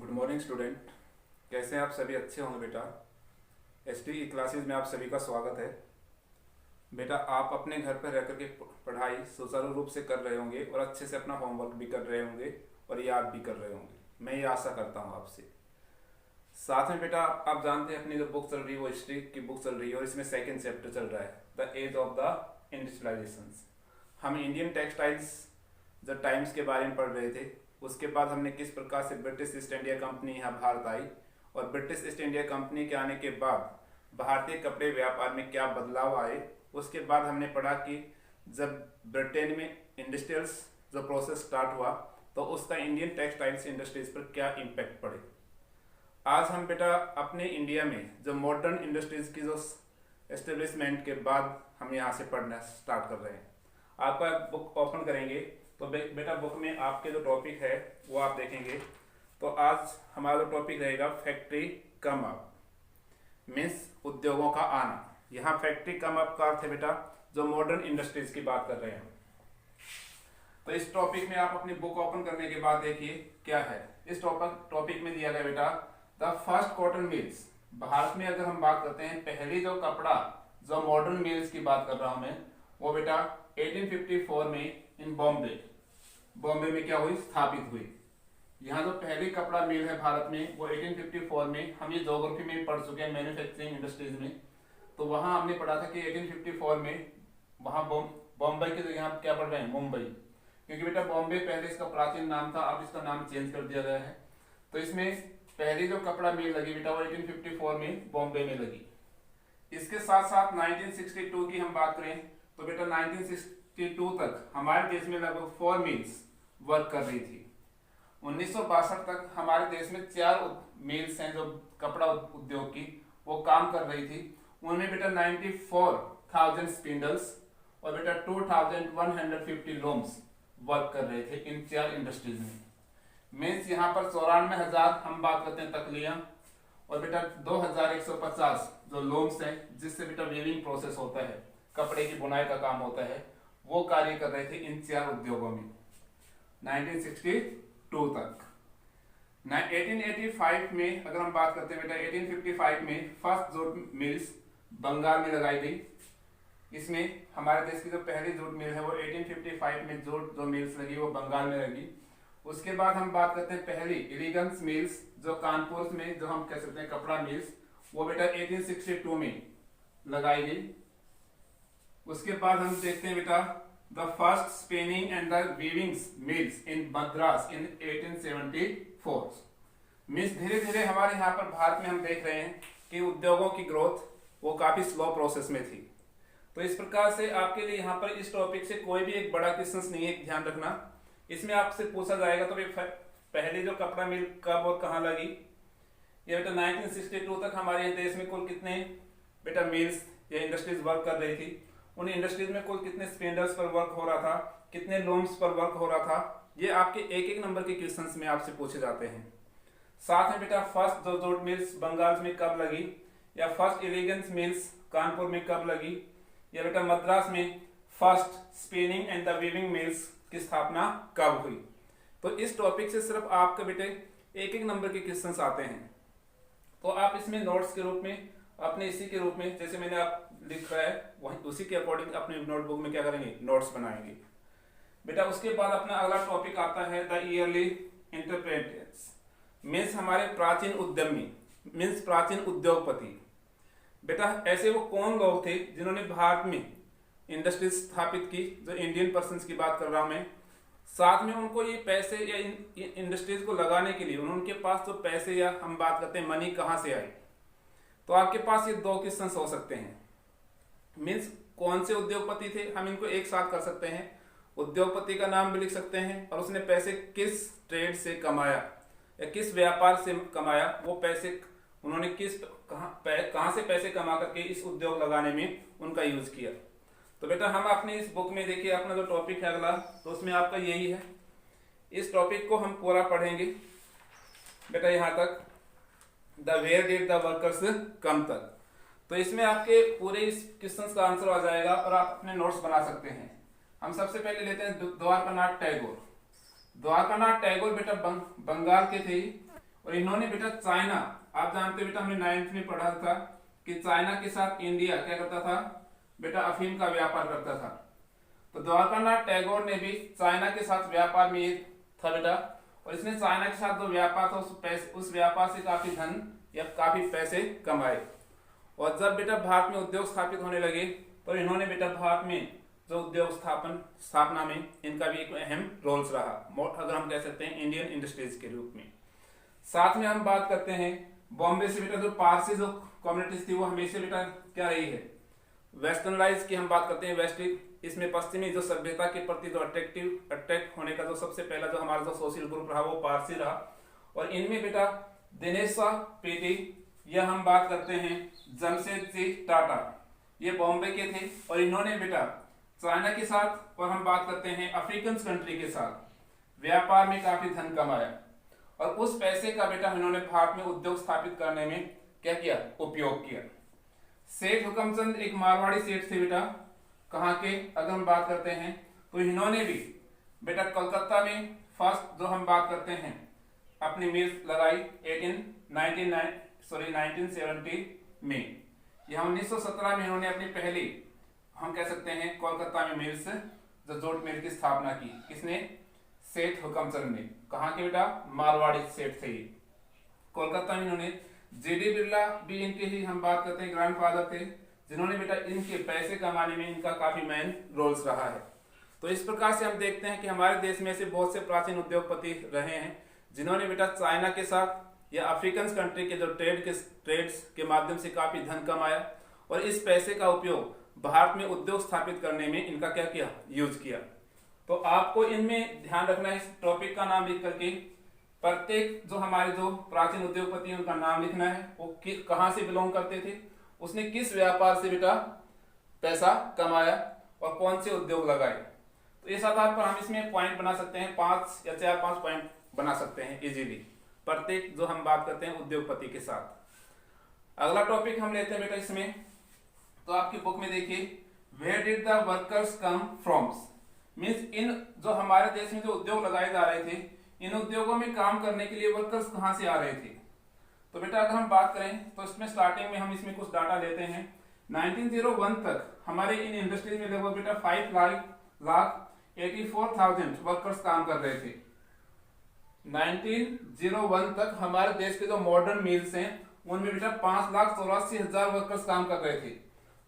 Good morning student. कैसे हैं आप सभी? अच्छे होंगे बेटा। एसटी क्लासेस में आप सभी का स्वागत है। बेटा आप अपने घर पर रह करके पढ़ाई सुचारू रूप से कर रहे होंगे और अच्छे से अपना होमवर्क भी कर रहे होंगे और याद भी कर रहे होंगे, मैं ये आशा करता हूँ आपसे। साथ में बेटा आप जानते हैं अपनी जो बुक चल रही है वो हिस्ट्री की बुक चल रही है और इसमें सेकेंड चैप्टर चल रहा है, the age of the industrialization. हम इंडियन टेक्सटाइल्स द टाइम्स के बारे में पढ़ रहे थे। उसके बाद हमने किस प्रकार से ब्रिटिश ईस्ट इंडिया कंपनी यहाँ भारत आई और ब्रिटिश ईस्ट इंडिया कंपनी के आने के बाद भारतीय कपड़े व्यापार में क्या बदलाव आए। उसके बाद हमने पढ़ा कि जब ब्रिटेन में इंडस्ट्रियल्स जो प्रोसेस स्टार्ट हुआ तो उसका इंडियन टेक्सटाइल्स इंडस्ट्रीज पर क्या इम्पैक्ट पड़े। आज हम बेटा अपने इंडिया में जो मॉडर्न इंडस्ट्रीज की जो एस्टेब्लिशमेंट के बाद हम यहाँ से पढ़ना स्टार्ट कर रहे हैं। आपका बुक ओपन करेंगे तो बेटा बुक में आपके जो टॉपिक है वो आप देखेंगे। तो आज हमारा जो टॉपिक रहेगा फैक्ट्री कम अप मीन्स उद्योगों का आना। यहाँ फैक्ट्री कम अप का अर्थ है बेटा जो मॉडर्न इंडस्ट्रीज की बात कर रहे हैं। तो इस टॉपिक में आप अपनी बुक ओपन करने के बाद देखिए क्या है। इस टॉपिक में दिया गया बेटा the first cotton mills. Bharat में अगर हम बात करते हैं पहली जो कपड़ा जो मॉडर्न मिल्स की बात कर रहा हूं मैं वो बेटा 1854 में इन बॉम्बे में क्या हुई, स्थापित हुई। यहाँ जो पहली कपड़ा मिल है भारत में वो 1854 में, हम ये ज्योग्राफी में पढ़ चुके हैं मैन्युफैक्चरिंग इंडस्ट्रीज में। तो वहां हमने पढ़ा था कि 1854 में वहां बॉम्बे के जगह हम क्या पढ़ रहे हैं, मुंबई, क्योंकि बेटा बॉम्बे पहले इसका प्राचीन नाम था, अब इसका नाम चेंज कर दिया गया है। तो इसमें पहली जो कपड़ा मिल लगी बेटा वो 1854 में बॉम्बे में लगी। इसके साथ साथ 1962 की हम बात करें तो बेटा 1962 तक हमारे देश में लगभग 4 मिल्स वर्क कर रही थी। 1962 तक हमारे देश में 4 मिल्स हैं जो कपड़ा उद्योग की वो काम कर रही थी। उनमें बेटा 94,000 स्पिंडल्स और बेटा 2,150 लूम्स वर्क कर रहे थे इन 4 इंडस्ट्रीज में। मीन्स यहाँ पर 94,000 हम बात करते हैं तकलियां और बेटा 2,150 जो लूम्स हैं जिससे बेटा वीविंग प्रोसेस होता है, कपड़े की बुनाई का काम होता है, वो कार्य कर रहे थे इन 4 उद्योगों में 1962 तक। 1885 में अगर हम बात करते हैं बेटा 1855 में फर्स्ट जूट मिल्स बंगाल में लगाई गई। इसमें हमारे देश की जो पहली जूट मिल है वो 1855 में जूट जो मिल्स लगी वो बंगाल में लगी। उसके बाद हम बात करते हैं पहली एलिगेंस मिल्स जो कानपुर में जो हम कह सकते हैं कपड़ा मिल्स वो बेटा 1862 में लगाई गई। उसके बाद हम देखते हैं बेटा the first spinning and the weaving mills in Madras in 1874। Means धीरे धीरे हमारे यहाँ पर भारत में हम देख रहे हैं कि उद्योगों की ग्रोथ वो काफी स्लो प्रोसेस में थी। तो इस प्रकार से आपके लिए यहाँ पर इस टॉपिक से कोई भी एक बड़ा क्वेश्चन नहीं है, ध्यान रखना। इसमें आपसे पूछा जाएगा तो पहले जो कपड़ा मिल कब और कहाँ लगी। ये बेटा 1962 तक हमारे देश में कुल कितने बेटा मिल्स या इंडस्ट्रीज वर्क कर रही थी, उन इंडस्ट्रीज में कुल कितने स्पिंडल्स पर वर्क हो रहा था, कितने लूम्स पर वर्क हो रहा था, ये आपके एक एक नंबर के क्वेश्चंस में आपसे पूछे जाते हैं। साथ में बेटा फर्स्ट जो जूट मिल्स बंगाल में कब लगी या फर्स्ट एलिगेंस मिल्स कानपुर में कब लगी या बेटा मद्रास में first spinning and the weaving mills की स्थापना कब हुई। तो इस टॉपिक से सिर्फ आपके बेटे एक एक नंबर के क्वेश्चंस आते हैं। तो आप इसमें नोट्स के रूप में अपने इसी के रूप में जैसे मैंने आप लिख रहा है वही उसी के अकॉर्डिंग अपने नोटबुक में क्या करेंगे, नोट्स बनाएंगे बेटा। उसके बाद अपना अगला टॉपिक आता है द ईयरली इंटरप्रेटर्स मीन्स हमारे प्राचीन उद्यमी मीन्स प्राचीन उद्योगपति। बेटा ऐसे वो कौन लोग थे जिन्होंने भारत में इंडस्ट्रीज स्थापित की, जो इंडियन पर्सन्स की बात कर रहा हूं मैं। साथ में उनको ये पैसे या इंडस्ट्रीज को लगाने के लिए उनके पास जो पैसे या हम बात करते हैं मनी कहाँ से आई। तो आपके पास ये 2 क्वेश्चन हो सकते हैं। मीन्स कौन से उद्योगपति थे, हम इनको एक साथ कर सकते हैं, उद्योगपति का नाम भी लिख सकते हैं और उसने पैसे किस ट्रेड से कमाया या किस व्यापार से कमाया, वो पैसे उन्होंने कहां से पैसे कमा करके इस उद्योग लगाने में उनका यूज किया। तो बेटा हम अपने इस बुक में देखिए अपना जो टॉपिक है अगला तो उसमें आपका यही है। इस टॉपिक को हम पूरा पढ़ेंगे बेटा यहाँ तक the where did the workers come तक। तो इसमें आपके पूरे इस क्वेश्चन का आंसर आ जाएगा और आप अपने नोट्स बना सकते हैं। हम सबसे पहले लेते हैं द्वारकानाथ टैगोर। द्वारकानाथ टैगोर बेटा बंगाल के थे और इन्होंने बेटा चाइना, आप जानते हो बेटा हमने 9th में पढ़ा था कि चाइना के साथ इंडिया क्या करता था बेटा, अफीम का व्यापार करता था। तो द्वारकानाथ टैगोर ने भी चाइना के साथ व्यापार में था बेटा, और इसने चाइना के साथ जो व्यापार था उस व्यापार से काफी धन या काफी पैसे कमाए। और जब बेटा भारत में उद्योग स्थापित होने लगे तो इन्होंने बेटा भारत में जो उद्योग स्थापना में इनका भी एक अहम रोल्स रहा, अगर हम कह सकते हैं इंडियन इंडस्ट्रीज के रूप में। साथ में हम बात करते हैं बॉम्बे से बेटा जो पारसी जो कम्युनिटीज थी वो हमेशा बेटा क्या रही है, वेस्टर्नलाइज की हम बात करते हैं, वेस्टर्न, इसमें पश्चिमी जो सभ्यता के प्रति जो अट्रैक्ट होने का जो सबसे पहला जो हमारा जो सोशल ग्रुप रहा वो पारसी रहा। और इनमें बेटा दिनेश शाह पीटी, यह हम बात करते हैं जमशेदजी टाटा, ये बॉम्बे के थे। और इन्होंने बेटा चाइना के साथ और हम बात करते हैं अफ्रीकन कंट्री के साथ व्यापार में काफी धन कमाया, और उस पैसे का बेटा इन्होंने भारत में उद्योग स्थापित करने में क्या किया, उपयोग किया। सेठ हुकमचंद एक मारवाड़ी सेठ थे बेटा, कहाँ के अगर हम बात करते हैं तो इन्होंने भी बेटा कलकत्ता में फर्स्ट जो हम बात करते हैं अपनी मिल्स लगाई 1970 में। यह 1917 में इन्होंने अपनी पहली हम कह सकते हैं कोलकाता में मिल्स जो जोट मिल की स्थापना की। किसने, सेठ हुकमचंद ने। कहाँ के बेटा, मारवाड़ी सेठ थे। कोलकाता में इन्होंने, जीडी बिरला भी इनके ही हम बात करते हैं ग्रैंडफादर थे, जिन्होंने बेटा इनके पैसे कमाने में इनका काफी मेन रोल्स रहा है। तो इस प्रकार से हम देखते हैं कि हमारे देश में ऐसे बहुत से प्राचीन उद्योगपति रहे हैं जिन्होंने बेटा चाइना के साथ या अफ्रीकन कंट्री के जो ट्रेड्स के माध्यम से काफी धन कमाया, और इस पैसे का उपयोग भारत में उद्योग स्थापित करने में इनका क्या किया, यूज किया। तो आपको इनमें ध्यान रखना है, इस टॉपिक का नाम लिख करके प्रत्येक जो हमारे जो प्राचीन उद्योगपति हैं उनका नाम लिखना है, वो कहां से बिलोंग करते थे, उसने किस व्यापार से बेटा पैसा कमाया और कौन से उद्योग लगाए। तो इस आधार पर हम इसमें पॉइंट बना सकते हैं, 5 या 4-5 पॉइंट बना सकते हैं इजीली प्रत्येक जो हम बात करते हैं उद्योगपति के साथ। अगला टॉपिक हम लेते हैं बेटा इसमें, तो आपकी बुक में देखिए, where did the workers come from, means इन जो हमारे देश में जो उद्योग लगाए जा रहे थे, इन उद्योगों में काम करने के लिए वर्कर्स कहां से आ रहे थे। तो बेटा अगर हम बात करें तो इसमें स्टार्टिंग में हम इसमें कुछ डाटा लेते हैं। 1901 तक हमारे इन इंडस्ट्रीज में लगभग बेटा 5,84,000 वर्कर्स काम कर रहे थे। 1901 तक हमारे देश के जो मॉडर्न मिल्स हैं उनमें बेटा 5,84,000 वर्कर्स काम कर रहे थे,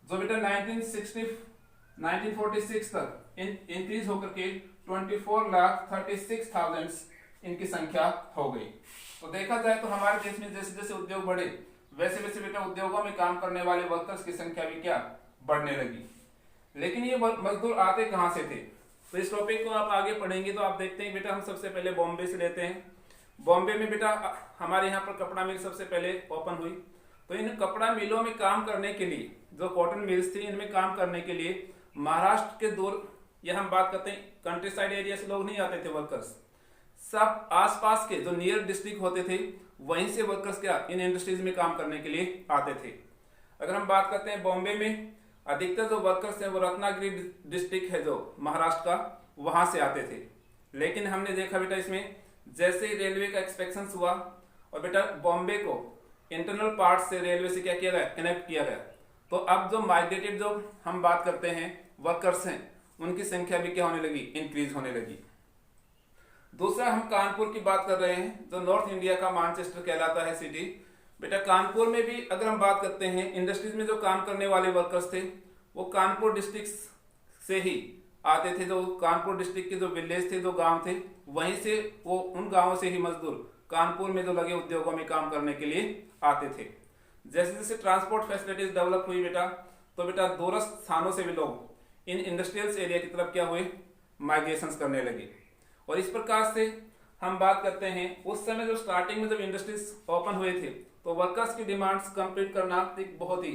जो बेटा 1946 तक इंक्रीज होकर के 24,36,000 इनकी संख्या हो गई। तो देखा जाए तो हमारे देश में जैसे जैसे उद्योग बढ़े वैसे वैसे बेटा उद्योगों में काम करने वाले वर्कर्स की संख्या भी क्या बढ़ने लगी। लेकिन ये मजदूर आते कहां से थे, तो इस टॉपिक को आप आगे पढ़ेंगे तो आप देखते हैं बेटा हम सबसे पहले बॉम्बे से लेते हैं। बॉम्बे में बेटा हमारे यहाँ पर कपड़ा मिल सबसे पहले ओपन हुई, तो इन कपड़ा मिलों में काम करने के लिए जो कॉटन मिल्स थी इनमें काम करने के लिए महाराष्ट्र के दूर या हम बात करते हैं कंट्री साइड एरिया से लोग नहीं आते थे वर्कर्स, सब आसपास के जो नियर डिस्ट्रिक्ट होते थे वहीं से वर्कर्स क्या इन इंडस्ट्रीज में काम करने के लिए आते थे। अगर हम बात करते हैं बॉम्बे में अधिकतर जो वर्कर्स हैं वो रत्नागिरी डिस्ट्रिक्ट है जो महाराष्ट्र का, वहां से आते थे। लेकिन हमने देखा बेटा इसमें जैसे ही रेलवे का एक्सपेंशन हुआ और बेटा बॉम्बे को इंटरनल पार्ट से रेलवे से क्या किया गया, कनेक्ट किया गया, तो अब जो माइग्रेटेड जो हम बात करते हैं वर्कर्स हैं उनकी संख्या भी क्या होने लगी, इंक्रीज होने लगी। दूसरा हम कानपुर की बात कर रहे हैं जो नॉर्थ इंडिया का मैनचेस्टर कहलाता है सिटी। बेटा कानपुर में भी अगर हम बात करते हैं इंडस्ट्रीज में जो काम करने वाले वर्कर्स थे वो कानपुर डिस्ट्रिक्ट से ही आते थे, जो कानपुर डिस्ट्रिक्ट के जो विलेज थे जो गांव थे वहीं से वो उन गांवों से ही मजदूर कानपुर में जो लगे उद्योगों में काम करने के लिए आते थे। जैसे जैसे ट्रांसपोर्ट फैसिलिटीज डेवलप हुई बेटा तो बेटा दूरस्थ स्थानों से भी लोग इन इंडस्ट्रियल एरिया की तरफ क्या हुए, माइग्रेशन करने लगे। और इस प्रकार से हम बात करते हैं उस समय जो स्टार्टिंग में जब इंडस्ट्रीज ओपन हुए थे तो वर्कर्स की डिमांड्स कंप्लीट करना एक बहुत ही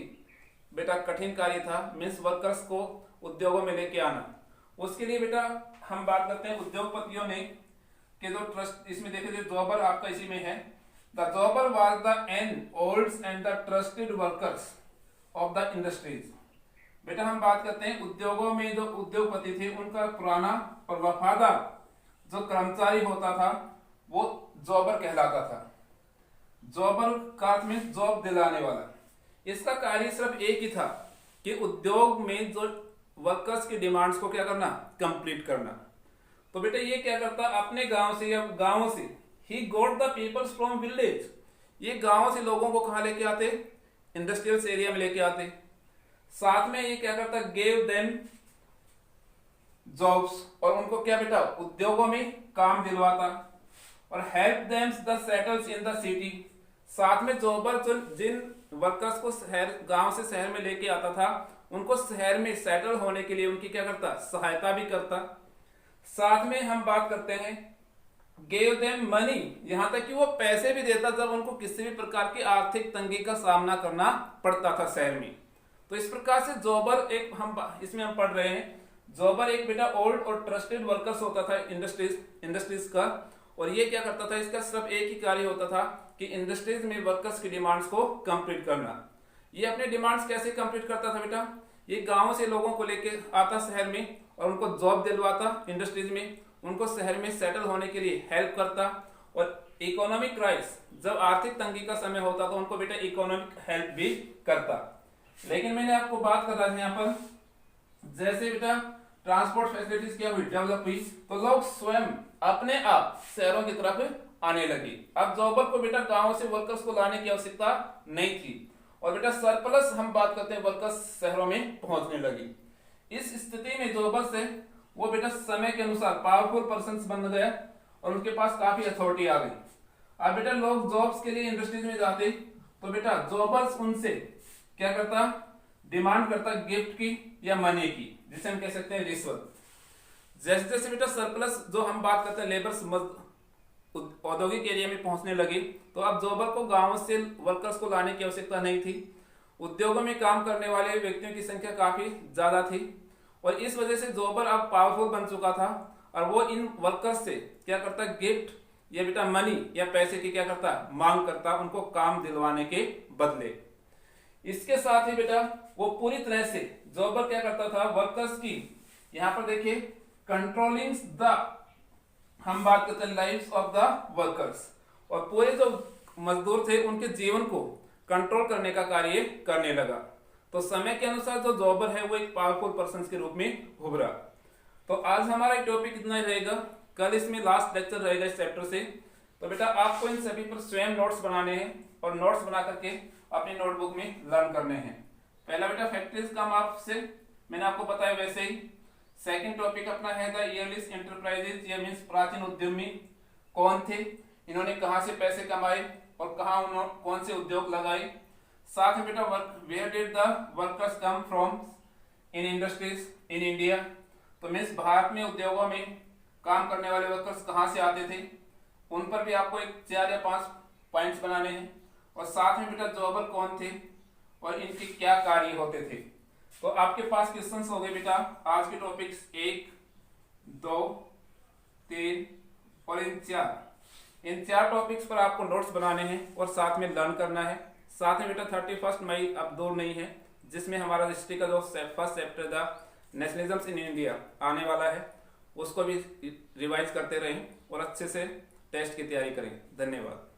बेटा कठिन कार्य था, मीन्स वर्कर्स को उद्योगों में लेके आना। उसके लिए बेटा हम बात करते हैं उद्योगपतियों ने कि जो ट्रस्ट इसमें देखिए जॉबर आपका इसी में है, the जॉबर was the end olds and the trusted workers of the industries. बेटा हम बात करते हैं उद्योगों में जो उद्योगपति थे उनका पुराना और वफादार जो कर्मचारी होता था वो जॉबर कहलाता था। जॉबर का अर्थ में जॉब दिलाने वाला। इसका कार्य सिर्फ एक ही था कि उद्योग में जो वर्कर्स की डिमांड्स को क्या करना, कंप्लीट करना। तो बेटा ये क्या करता, अपने गांव से या गांवों से, he got the peoples from village, ये गांवों से लोगों को कहां लेके आते, इंडस्ट्रियल एरिया में लेके आते। साथ में ये क्या करता, गेव देम जॉब्स, और उनको क्या बेटा उद्योगों में काम दिलवाता, और help them the settles in the city. साथ में जॉबर जो जिन वर्कर्स को शहर गांव से शहर में लेके आता था, उनको शहर में सेटल होने के लिए उनकी क्या करता, सहायता भी करता। साथ में हम बात करते हैं गेव देम मनी, यहां तक कि वो पैसे भी देता जब उनको किसी भी प्रकार की आर्थिक तंगी का सामना करना पड़ता था शहर में। तो इस प्रकार से जॉबर एक इसमें हम पढ़ रहे हैं, जॉबर एक बेटा ओल्ड और ट्रस्टेड वर्कर्स होता था इंडस्ट्रीज का। और ये क्या करता था, इसका सिर्फ एक ही कार्य होता था कि इंडस्ट्रीज में वर्कर्स की डिमांड्स को कंप्लीट करना। ये अपने डिमांड्स कैसे कंप्लीट करता था बेटा, ये गांव से लोगों को लेके आता शहर में और उनको जॉब दिलवाता इंडस्ट्रीज में, उनको शहर में सेटल होने के लिए हेल्प करता। और इकोनॉमिक क्राइसिस, जब आर्थिक तंगी का समय होता तो उनको बेटा इकोनॉमिक हेल्प भी करता। लेकिन मैंने आपको बात कर रहा था यहाँ पर, जैसे बेटा ट्रांसपोर्ट फैसिलिटीज क्या हुई, डेवलप हुई, तो लोग स्वयं अपने आप शहरों की तरफ आने लगे। अब जॉबर को बेटा गांवों से वर्कर्स को लाने की आवश्यकता नहीं थी, और बेटा सरप्लस हम बात करते हैं वर्कर्स शहरों में पहुंचने लगी। इस स्थिति में जॉबर से वो बेटा समय के अनुसार पावरफुल पर्सन्स बन गया और उनके पास काफी अथॉरिटी आ गई। अब बेटा लोग जॉब्स के लिए इंडस्ट्रीज में जाते, तो बेटा जॉबर्स उनसे क्या करता, डिमांड करता गिफ्ट की या मनी की, जिसे हम कह सकते हैं रिश्वत। जैसे जैसे बेटा सरप्लस जो हम बात करते हैं लेबर्स औद्योगिक एरिया में पहुंचने लगे, तो अब जॉबर को गांवों से वर्कर्स को लाने की आवश्यकता नहीं थी। उद्योगों में काम करने वाले व्यक्तियों की संख्या काफी ज्यादा थी, और इस वजह से जॉबर अब पावरफुल बन चुका था, और वो इन वर्कर्स से क्या करता, गिफ्ट या बेटा मनी या पैसे की क्या करता, मांग करता, उनको काम दिलवाने के बदले। इसके साथ ही बेटा वो पूरी तरह से जॉबर क्या करता था, वर्कर्स की, यहां पर देखिए, कंट्रोलिंग द, हम बात करते हैं लाइव्स ऑफ द वर्कर्स, और पूरे जो मजदूर थे उनके जीवन को कंट्रोल करने का कार्य करने लगा। तो समय के अनुसार जो जॉबर है वो एक पावरफुल पर्सन के रूप में उभरा। तो आज हमारा टॉपिक इतना ही रहेगा, कल इसमें लास्ट लेक्चर रहेगा इस चैप्टर से। तो बेटा आपको इन सभी पर स्वयं नोट्स बनाने हैं, और नोट्स बना करके अपनी नोटबुक में लर्न करने हैं। पहला बेटा फैक्ट्रीज का माप से मैंने आपको बताया वैसे ही। सेकंड टॉपिक अपना है द अर्लीस्ट एंटरप्राइजेज, ये मींस प्राचीन उद्यमी कौन थे, इन्होंने कहां से पैसे कमाए और कहां उन्होंने कौन से उद्योग लगाए। साथ में बेटा where did the workers come from in industries in India, तो मींस भारत में उद्योगों में काम करने वाले वर्कर्स कहां से आते थे, उन पर भी आपको एक 4 या 5 पॉइंट्स बनाने हैं। और साथ में बेटा जॉबर कौन थे और इनके क्या कार्य होते थे। तो आपके पास क्वेश्चंस हो गए बेटा आज के टॉपिक्स 1, 2, 3 और इन चार टॉपिक्स पर आपको नोट्स बनाने हैं और साथ में लर्न करना है। साथ में बेटा 31 मई अब दूर नहीं है, जिसमें हमारा हिस्ट्री का जो फर्स्ट चैप्टर था नेशनलिज्म इन इंडिया आने वाला है, उसको भी रिवाइज करते रहें और अच्छे से टेस्ट की तैयारी करें। धन्यवाद।